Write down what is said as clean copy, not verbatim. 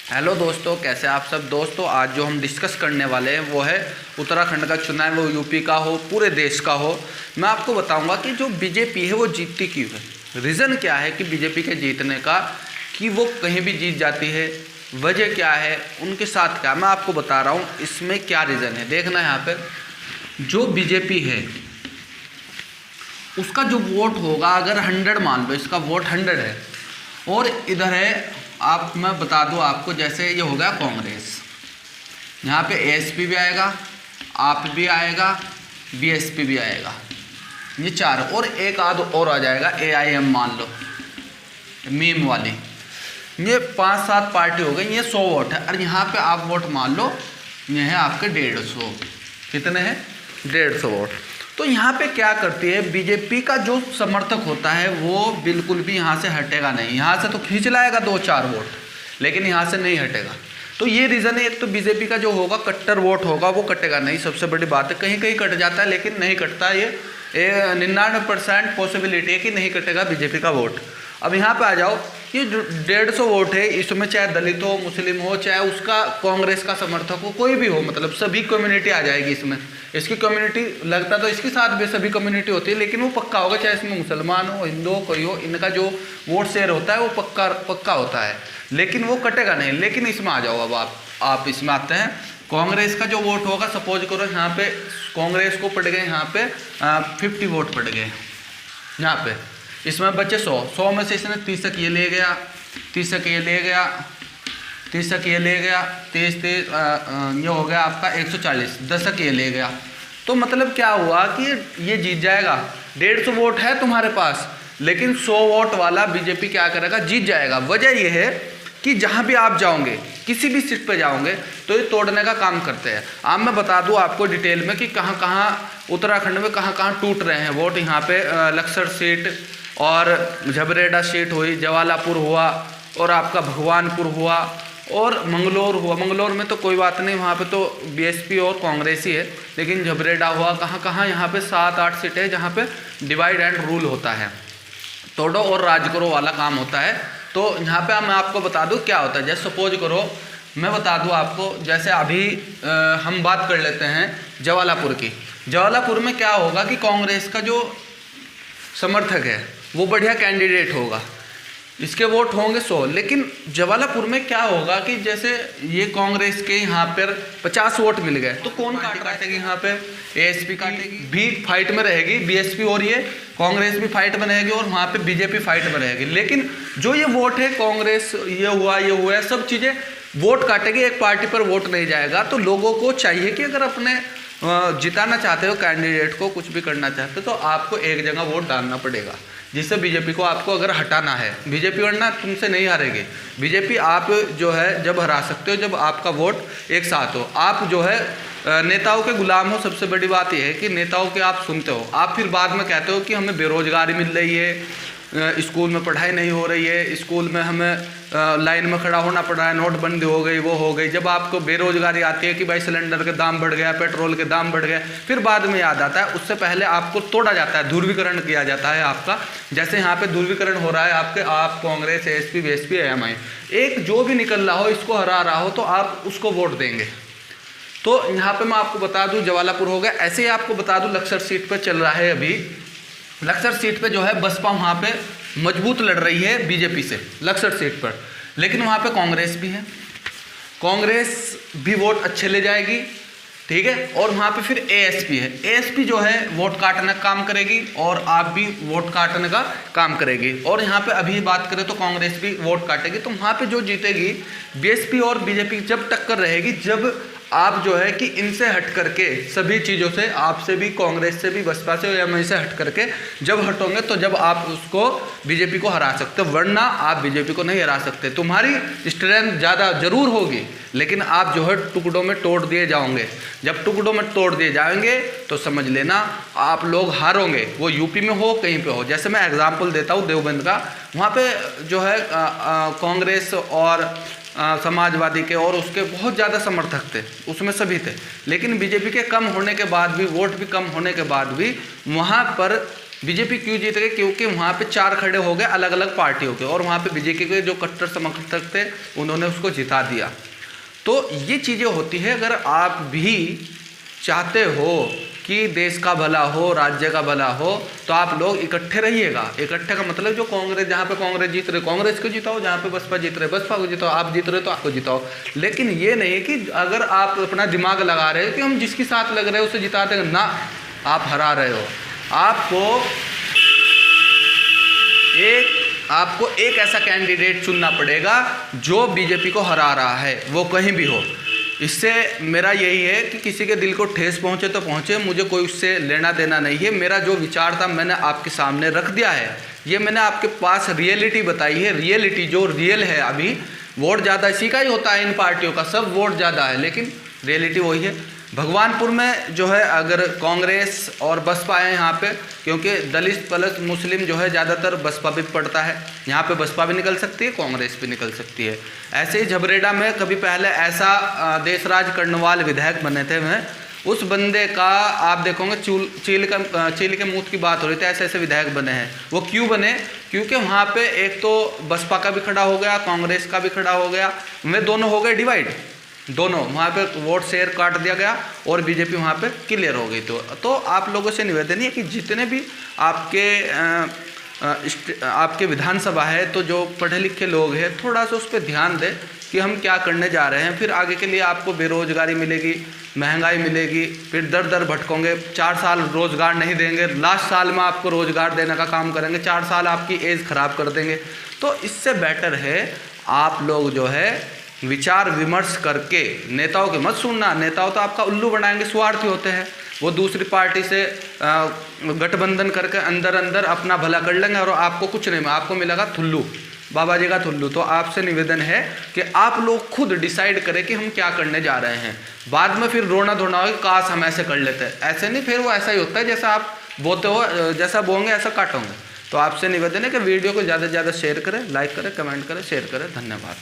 Hello दोस्तों, कैसे आप सब दोस्तों। आज जो हम डिस्कस करने वाले हैं वो है उत्तराखंड का चुनाव, वो यूपी का हो, पूरे देश का हो। मैं आपको बताऊंगा कि जो बीजेपी है वो जीतती क्यों है, रीज़न क्या है कि बीजेपी के जीतने का, कि वो कहीं भी जीत जाती है, वजह क्या है, उनके साथ क्या। मैं आपको बता रहा हूँ इसमें क्या रीज़न है। देखना यहाँ पर जो बीजेपी है उसका जो वोट होगा, अगर 100 मान लो, इसका वोट 100 है, और इधर है आप, मैं बता दूं आपको, जैसे ये हो गया कांग्रेस, यहाँ पे एएसपी भी आएगा, आप भी आएगा, बीएसपी भी आएगा, ये 4, और एक आध और आ जाएगा एआईएम मान लो, मीम वाली। ये 5-7 पार्टी हो गई, ये 100 वोट है। और यहाँ पे आप वोट मान लो, ये है आपके 150, कितने हैं 150 वोट। तो यहाँ पे क्या करती है बीजेपी का जो समर्थक होता है वो बिल्कुल भी यहाँ से हटेगा नहीं। यहाँ से तो खींच लाएगा 2-4 वोट, लेकिन यहाँ से नहीं हटेगा। तो ये रीज़न है। एक तो बीजेपी का जो होगा कट्टर वोट होगा वो कटेगा नहीं, सबसे बड़ी बात है। कहीं कहीं कट जाता है लेकिन नहीं कटता। ये 99% पॉसिबिलिटी है कि नहीं कटेगा बीजेपी का वोट। अब यहाँ पे आ जाओ, ये जो 150 वोट है, इसमें चाहे दलित हो, मुस्लिम हो, चाहे उसका कांग्रेस का समर्थक हो, कोई भी हो, मतलब सभी कम्युनिटी आ जाएगी इसमें। इसकी कम्युनिटी लगता तो इसके साथ भी सभी कम्युनिटी होती है, लेकिन वो पक्का होगा, चाहे इसमें मुसलमान हो, हिंदू हो, कोई हो, इनका जो वोट शेयर होता है वो पक्का होता है, लेकिन वो कटेगा नहीं। लेकिन इसमें आ जाओ, अब आप इसमें आते हैं, कांग्रेस का जो वोट होगा, सपोज करो यहाँ पे कांग्रेस को पड़ गए यहाँ पे 50 वोट पड़ गए यहाँ पे, इसमें बचे 100 में से इसने 30 ये ले गया, 30 ये ले गया, 30 ये ले गया, 30 ये हो गया आपका 140, 10 ये ले गया। तो मतलब क्या हुआ कि ये जीत जाएगा। 150 वोट है तुम्हारे पास, लेकिन 100 वोट वाला बीजेपी क्या करेगा, जीत जाएगा। वजह यह है कि जहाँ भी आप जाओगे, किसी भी सीट पे जाओगे, तो ये तोड़ने का काम करते हैं। अब मैं बता दूं आपको डिटेल में कि कहाँ कहाँ उत्तराखंड में कहाँ कहाँ टूट रहे हैं वोट। यहाँ पे लक्सर सीट और झबरेड़ा सीट हुई, जवालापुर हुआ, और आपका भगवानपुर हुआ, और मंगलोर हुआ। मंगलोर में तो कोई बात नहीं, वहाँ पे तो बीएसपी और कांग्रेस ही है, लेकिन झबरेड़ा हुआ, कहाँ कहाँ यहाँ पे 7-8 सीटें हैं जहाँ पे डिवाइड एंड रूल होता है, तोड़ो और राज करो वाला काम होता है। तो यहाँ पे मैं आपको बता दूँ क्या होता है। जैसे सपोज करो, मैं बता दूँ आपको, जैसे अभी हम बात कर लेते हैं जवालापुर की। जवालापुर में क्या होगा कि कांग्रेस का जो समर्थक है वो बढ़िया कैंडिडेट होगा, इसके वोट होंगे 100, लेकिन जवालापुर में क्या होगा कि जैसे ये कांग्रेस के यहाँ पर 50 वोट मिल गए, तो कौन काटेगी यहाँ पे, एएसपी काटेगी, भी फाइट में रहेगी, बीएसपी और ये कांग्रेस भी फाइट में रहेगी, और वहाँ पे बीजेपी फाइट में रहेगी। लेकिन जो ये वोट है, कांग्रेस ये हुआ है, सब चीज़ें वोट काटेगी, एक पार्टी पर वोट नहीं जाएगा। तो लोगों को चाहिए कि अगर अपने जिताना चाहते हो कैंडिडेट को, कुछ भी करना चाहते हो, तो आपको एक जगह वोट डालना पड़ेगा, जिससे बीजेपी को आपको अगर हटाना है। बीजेपी वरना तुमसे नहीं हारेगी। बीजेपी आप जो है जब हरा सकते हो जब आपका वोट एक साथ हो। आप जो है नेताओं के गुलाम हो। सबसे बड़ी बात यह है कि नेताओं के आप सुनते हो, आप फिर बाद में कहते हो कि हमें बेरोजगारी मिल रही है, स्कूल में पढ़ाई नहीं हो रही है, स्कूल में हमें लाइन में खड़ा होना पड़ रहा है, नोटबंदी हो गई, वो हो गई। जब आपको बेरोजगारी आती है कि भाई सिलेंडर के दाम बढ़ गया, पेट्रोल के दाम बढ़ गए, फिर बाद में याद आता है। उससे पहले आपको तोड़ा जाता है, ध्रुवीकरण किया जाता है आपका। जैसे यहाँ पे ध्रुवीकरण हो रहा है आपके, आप कांग्रेस, एएसपी, बीएसपी, एएमआई, एक जो भी निकल रहा हो, इसको हरा रहा हो, तो आप उसको वोट देंगे। तो यहाँ पे मैं आपको बता दूं जवालापुर हो गया। ऐसे ही आपको बता दूं लक्सर सीट पर चल रहा है अभी। लक्सर सीट पे जो है बसपा वहाँ पे मजबूत लड़ रही है बीजेपी से लक्सर सीट पर, लेकिन वहाँ पे कांग्रेस भी है, कांग्रेस भी वोट अच्छे ले जाएगी, ठीक है। और वहाँ पे फिर एएसपी है, एएसपी जो है वोट काटने का काम करेगी, और आप भी वोट काटने का काम करेगी। और यहाँ पे अभी बात करें तो कांग्रेस भी वोट काटेगी। तो वहाँ पे जो जीतेगी बीएसपी और बीजेपी जब टक्कर रहेगी, जब आप जो है कि इनसे हट करके सभी चीज़ों से, आपसे भी, कांग्रेस से भी, बसपा से या मैं से हट करके जब हटोगे, तो जब आप उसको बीजेपी को हरा सकते हो, वरना आप बीजेपी को नहीं हरा सकते। तुम्हारी स्ट्रेंथ ज़्यादा जरूर होगी, लेकिन आप जो है टुकड़ों में तोड़ दिए जाओगे। जब टुकड़ों में तोड़ दिए जाएंगे तो समझ लेना आप लोग हारोगे, वो यूपी में हो, कहीं पे हो। जैसे मैं एग्जाम्पल देता हूँ देवबंद का, वहाँ पे जो है कांग्रेस और समाजवादी के और उसके बहुत ज़्यादा समर्थक थे, उसमें सभी थे, लेकिन बीजेपी के कम होने के बाद भी, वोट भी कम होने के बाद भी, वहाँ पर बीजेपी क्यों जीत गई? क्योंकि वहाँ पे 4 खड़े हो गए अलग अलग पार्टियों के, और वहाँ पे बीजेपी के जो कट्टर समर्थक थे उन्होंने उसको जिता दिया। तो ये चीज़ें होती है। अगर आप भी चाहते हो कि देश का भला हो, राज्य का भला हो, तो आप लोग इकट्ठे रहिएगा। इकट्ठे का मतलब जो कांग्रेस, जहाँ पे कांग्रेस जीत रहे कांग्रेस को जिताओ, जहाँ पे बसपा जीत रहे बसपा को जिताओ, आप जीत रहे तो आपको जिताओ। लेकिन ये नहीं कि अगर आप अपना दिमाग लगा रहे हो कि हम जिसके साथ लग रहे हो उसे जिता देंगे, ना, आप हरा रहे हो। आपको एक ऐसा कैंडिडेट चुनना पड़ेगा जो बीजेपी को हरा रहा है, वो कहीं भी हो। इससे मेरा यही है कि किसी के दिल को ठेस पहुंचे तो पहुंचे, मुझे कोई उससे लेना देना नहीं है। मेरा जो विचार था मैंने आपके सामने रख दिया है, ये मैंने आपके पास रियलिटी बताई है। रियलिटी जो रियल है, अभी वोट ज़्यादा इसी का ही होता है, इन पार्टियों का सब वोट ज़्यादा है, लेकिन रियलिटी वही है। भगवानपुर में जो है अगर कांग्रेस और बसपा है यहाँ पे, क्योंकि दलित प्लस मुस्लिम जो है ज़्यादातर बसपा भी पड़ता है, यहाँ पे बसपा भी निकल सकती है, कांग्रेस भी निकल सकती है। ऐसे ही झबरेड़ा में कभी पहले ऐसा देशराज कर्णवाल विधायक बने थे, मैं उस बंदे का आप देखोगे चील के मुँह की बात हो रही थी, ऐसे ऐसे विधायक बने हैं। वो क्यों बने? क्योंकि वहाँ पे एक तो बसपा का भी खड़ा हो गया, कांग्रेस का भी खड़ा हो गया, वे दोनों हो गए डिवाइड, दोनों वहाँ पे वोट शेयर काट दिया गया और बीजेपी वहाँ पे क्लियर हो गई। तो आप लोगों से निवेदन है कि जितने भी आपके विधानसभा है, तो जो पढ़े लिखे लोग हैं थोड़ा सा उस पर ध्यान दें कि हम क्या करने जा रहे हैं। फिर आगे के लिए आपको बेरोजगारी मिलेगी, महंगाई मिलेगी, फिर दर दर भटकोगे। 4 साल रोजगार नहीं देंगे, लास्ट साल में आपको रोजगार देने का काम करेंगे, 4 साल आपकी एज खराब कर देंगे। तो इससे बेटर है आप लोग जो है विचार विमर्श करके, नेताओं के मत सुनना। नेताओं तो आपका उल्लू बनाएंगे, स्वार्थी होते हैं, वो दूसरी पार्टी से गठबंधन करके अंदर अंदर अपना भला कर लेंगे और आपको कुछ नहीं, आपको मिलेगा थुल्लू, बाबा जी का थुल्लू। तो आपसे निवेदन है कि आप लोग खुद डिसाइड करें कि हम क्या करने जा रहे हैं। बाद में फिर रोना धोना हो काश हम ऐसे कर लेते, ऐसे नहीं, फिर वो ऐसा ही होता है जैसा आप बोते हो, जैसा बोएंगे ऐसा काटोगे। तो आपसे निवेदन है कि वीडियो को ज़्यादा से ज़्यादा शेयर करें, लाइक करें, कमेंट करें, शेयर करें। धन्यवाद।